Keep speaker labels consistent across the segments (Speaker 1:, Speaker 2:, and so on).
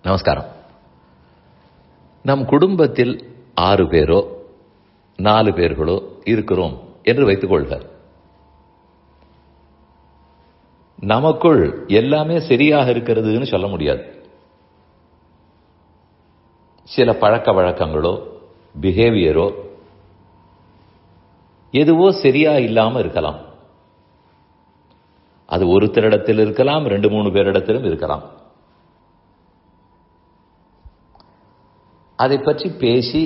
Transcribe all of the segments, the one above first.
Speaker 1: நமஸ்காரம். நம் குடும்பத்தில் 6 பேரோ 4 பேர்களோ இருக்கிறோம் என்று வைத்துக் கொள்க. நமக்குள் எல்லாமே சரியாக இருக்கிறதுன்னு சொல்ல முடியாது. சில பழக்க வழக்கங்களோ பிஹேவியரோ எதுவோ சரியா இல்லாம இருக்கலாம். அது ஒருத்தரிடத்தில் இருக்கலாம், 2-3 பேரிடத்திலும் இருக்கலாம். அதை பற்றி பேசி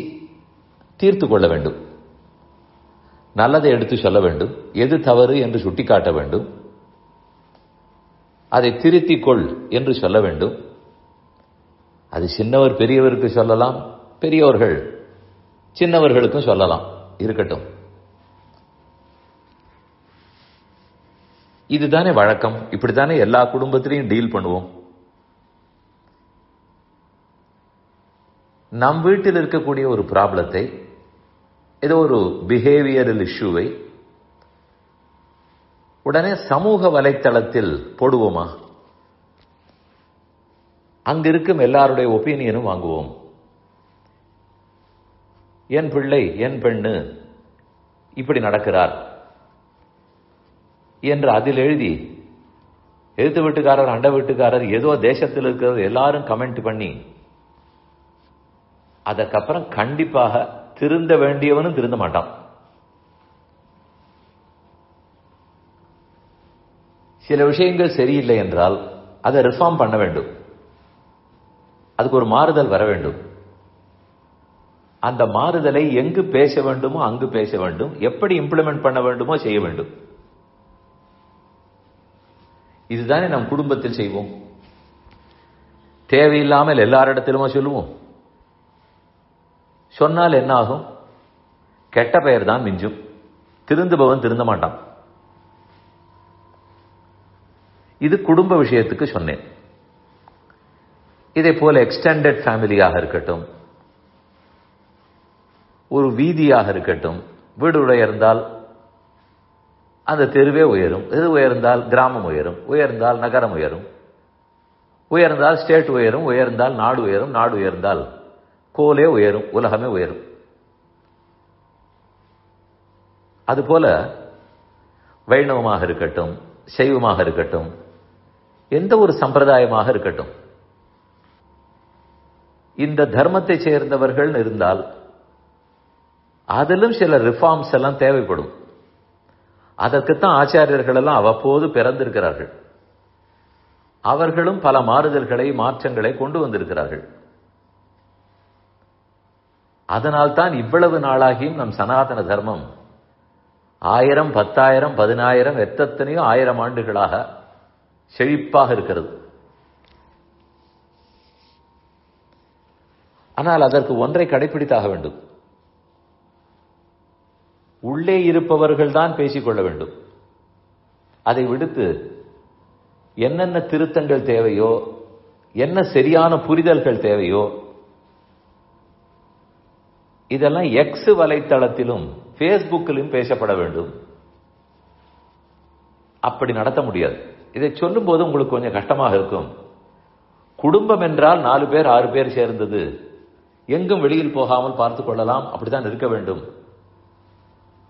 Speaker 1: தீர்த்து கொள்ள வேண்டும். நல்லதை எடுத்து சொல்ல வேண்டும், எது தவறு என்று சுட்டிக்காட்ட வேண்டும், அதை திருத்திக் கொள் என்று சொல்ல வேண்டும். அது சின்னவர் பெரியவருக்கு சொல்லலாம், பெரியவர்கள் சின்னவர்களுக்கும் சொல்லலாம். இருக்கட்டும். இதுதானே வழக்கம். இப்படித்தானே எல்லா குடும்பத்திலையும் டீல் பண்ணுவோம். நம் வீட்டில் இருக்கக்கூடிய ஒரு ப்ராப்ளத்தை, ஏதோ ஒரு பிஹேவியரல் இஷ்யூவை உடனே சமூக வலைத்தளத்தில் போடுவோமா? அங்கிருக்கும் எல்லாருடைய ஒப்பீனியனும் வாங்குவோம். என் பிள்ளை, என் பெண்ணு இப்படி நடக்கிறார் என்று அதில் எழுதி, எழுத்து வீட்டுக்காரர் அண்ட வீட்டுக்காரர் ஏதோ தேசத்தில் இருக்கிறது எல்லாரும் கமெண்ட் பண்ணி, அதற்கப்புறம் கண்டிப்பாக திருந்த வேண்டியவனும் திருந்த மாட்டான். சில விஷயங்கள் சரியில்லை என்றால் அதை ரிஃபார்ம் பண்ண வேண்டும். அதுக்கு ஒரு மாறுதல் வர வேண்டும். அந்த மாறுதலை எங்கு பேச வேண்டுமோ அங்கு பேச வேண்டும், எப்படி இம்ப்ளிமெண்ட் பண்ண வேண்டுமோ செய்ய வேண்டும். இதுதானே நம் குடும்பத்தில் செய்வோம். தேவையில்லாமல் எல்லாரிடத்திலுமா சொல்லுவோம்? சொன்னால் என்ன ஆகும்? கெட்ட பெயர் தான் மிஞ்சும். திருந்துபவன் திருந்த மாட்டான். இது குடும்ப விஷயத்துக்கு சொன்னேன். இதே போல எக்ஸ்டெண்டட் ஃபேமிலியாக இருக்கட்டும், ஒரு வீதியாக இருக்கட்டும், வீடு உயர்ந்தால் அந்த தெருவே உயரும், எது உயர்ந்தால் கிராமம் உயரும், உயர்ந்தால் நகரம் உயரும், உயர்ந்தால் ஸ்டேட் உயரும், உயர்ந்தால் நாடு உயரும், நாடு உயர்ந்தால் கோலே உயரும், உலகமே உயரும். அதுபோல வைணவமாக இருக்கட்டும், சைவமாக இருக்கட்டும், எந்த ஒரு சம்பிரதாயமாக இருக்கட்டும், இந்த தர்மத்தை சேர்ந்தவர்கள் இருந்தால் அதிலும் சில ரிஃபார்ம்ஸ் எல்லாம் தேவைப்படும். அதற்குத்தான் ஆச்சாரியர்கள் எல்லாம் அவ்வப்போது பிறந்திருக்கிறார்கள். அவர்களும் பல மாறுதல்களை, மாற்றங்களை கொண்டு வந்திருக்கிறார்கள். அதனால்தான் இவ்வளவு நாளாகியும் நம் சனாதன தர்மம் 1000, 10,000, 10,000 எத்தனையோ 1000 ஆண்டுகளாக செழிப்பாக இருக்கிறது. ஆனால் அதற்கு ஒன்றை கடைபிடித்தாக வேண்டும். உள்ளே இருப்பவர்கள் தான் பேசிக்கொள்ள வேண்டும். அதை விடுத்து என்னென்ன திருத்தங்கள் தேவையோ, என்ன சரியான புரிதல்கள் தேவையோ, இதெல்லாம் எக்ஸ் வலைத்தளத்திலும் பேஸ்புக்கிலும் பேசப்பட வேண்டும். அப்படி நடத்த முடியாது. இதை சொல்லும் போது உங்களுக்கு கொஞ்சம் கஷ்டமாக இருக்கும். குடும்பம் என்றால் 4 பேர் 6 பேர் சேர்ந்தது, எங்கும் வெளியில் போகாமல் பார்த்துக் கொள்ளலாம், அப்படித்தான் இருக்க வேண்டும்.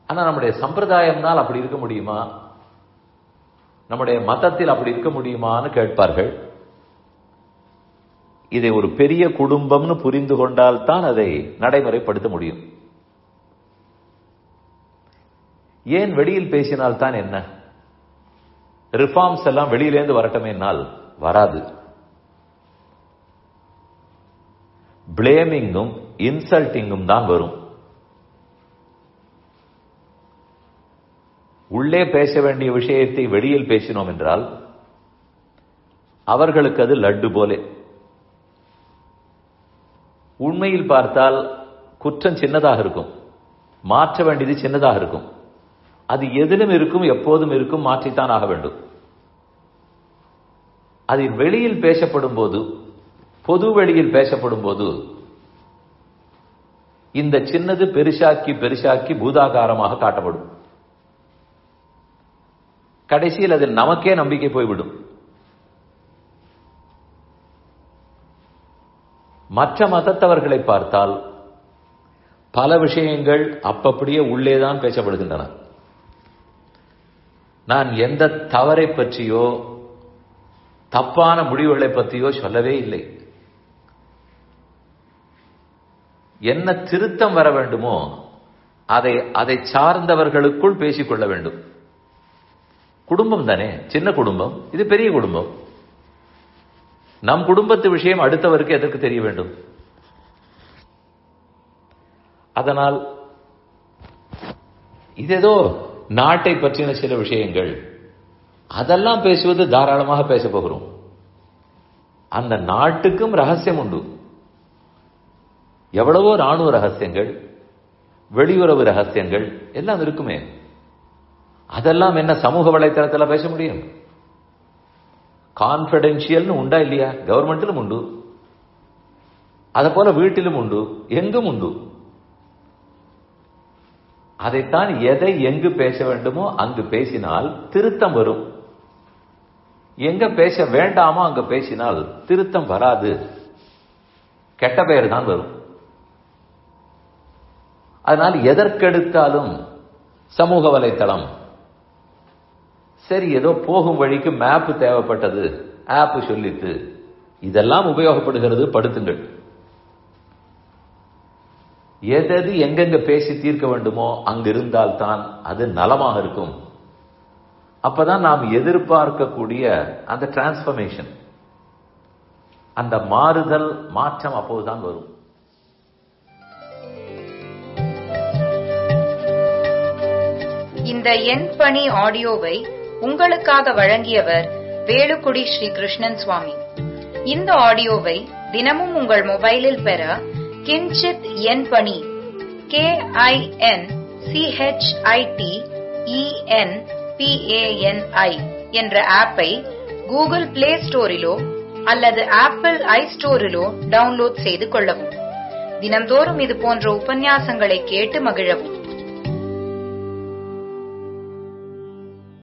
Speaker 1: ஆனா நம்முடைய சம்பிரதாயம்னால் அப்படி இருக்க முடியுமா? நம்முடைய மதத்தில் அப்படி இருக்க முடியுமான்னு கேட்பார்கள். இதை ஒரு பெரிய குடும்பம்னு புரிந்து கொண்டால் தான் அதை நடைமுறைப்படுத்த முடியும். ஏன் வெளியில் பேசினால் தான் என்ன? ரிஃபார்ம்ஸ் எல்லாம் வெளியிலேந்து வரட்டுமேனால் வராது. பிளேமிங்கும் இன்சல்ட்டிங்கும் தான் வரும். உள்ளே பேச வேண்டிய விஷயத்தை வெளியில் பேசினோம் என்றால் அவர்களுக்கு அது லட்டு போலே. உண்மையில் பார்த்தால் குற்றம் சின்னதாக இருக்கும், மாற்ற வேண்டியது சின்னதாக இருக்கும். அது எதிலும் இருக்கும், எப்போதும் இருக்கும், மாற்றித்தான் ஆக வேண்டும். அது வெளியில் பேசப்படும் போது, பொது வெளியில் பேசப்படும் போது இந்த சின்னது பெருசாக்கி பெருசாக்கி பூதாகாரமாக காட்டப்படும். கடைசியில் அதில் நமக்கே நம்பிக்கை போய்விடும். மற்ற மதத்தவர்களை பார்த்தால் பல விஷயங்கள் அப்பப்படியே உள்ளேதான் பேசப்படுகின்றன. நான் எந்த தவறை பற்றியோ தப்பான முடிவுகளை பற்றியோ சொல்லவே இல்லை. என்ன திருத்தம் வர வேண்டுமோ அதை சார்ந்தவர்களுக்குள் பேசிக்கொள்ள வேண்டும். குடும்பம் தானே, சின்ன குடும்பம், இது பெரிய குடும்பம். நம் குடும்பத்து விஷயம் அடுத்தவருக்கு எதற்கு தெரிய வேண்டும்? அதனால் இதேதோ நாட்டை பற்றின சில விஷயங்கள், அதெல்லாம் பேசுவது தாராளமாக பேச போகிறோம். அந்த நாட்டுக்கும் ரகசியம் உண்டு. எவ்வளவோ ராணுவ ரகசியங்கள், வெளியுறவு ரகசியங்கள் எல்லாம் இருக்குமே. அதெல்லாம் என்ன சமூக வலைத்தளத்தில் பேச முடியும்? கான்பிடென்ஷியல்னு உண்டா இல்லையா? கவர்மெண்டிலும் உண்டு, அதை போல வீட்டிலும் உண்டு, எங்கும் உண்டு. அதைத்தான் எதை எங்கு பேச வேண்டுமோ அங்கு பேசினால் திருத்தம் வரும். எங்க பேச வேண்டாமோ அங்க பேசினால் திருத்தம் வராது, கெட்ட பெயர் தான் வரும். அதனால் எதற்கெடுத்தாலும் சமூக வலைத்தளம் சரி, ஏதோ போகும் வழிக்கு மேப் தேவைப்பட்டது, ஆப் சொல்லிட்டு இதெல்லாம் உபயோகப்படுகிறது. படுத்துங்கள். எது எங்கெங்க பேசி தீர்க்க வேண்டுமோ அங்க இருந்தால்தான் அது நலமாக இருக்கும். அப்பதான் நாம் எதிர்பார்க்கக்கூடிய அந்த டிரான்ஸ்பர்மேஷன், அந்த மாறுதல், மாற்றம் அப்போதுதான் வரும்.
Speaker 2: இந்த என் பணி ஆடியோவை உங்களுக்காக வழங்கியவர் வேலுக்குடி ஸ்ரீ கிருஷ்ணன் சுவாமி. இந்த ஆடியோவை தினமும் உங்கள் மொபைலில் பெற கிஞ்சித் என் பணி KINCHITENPANI என்ற ஆப்பை கூகுள் பிளே ஸ்டோரிலோ அல்லது ஆப்பிள் ஐஸ்டோரிலோ டவுன்லோட் செய்து கொள்ளவும். தினம்தோறும் இது போன்ற உபன்யாசங்களை கேட்டு மகிழவும்.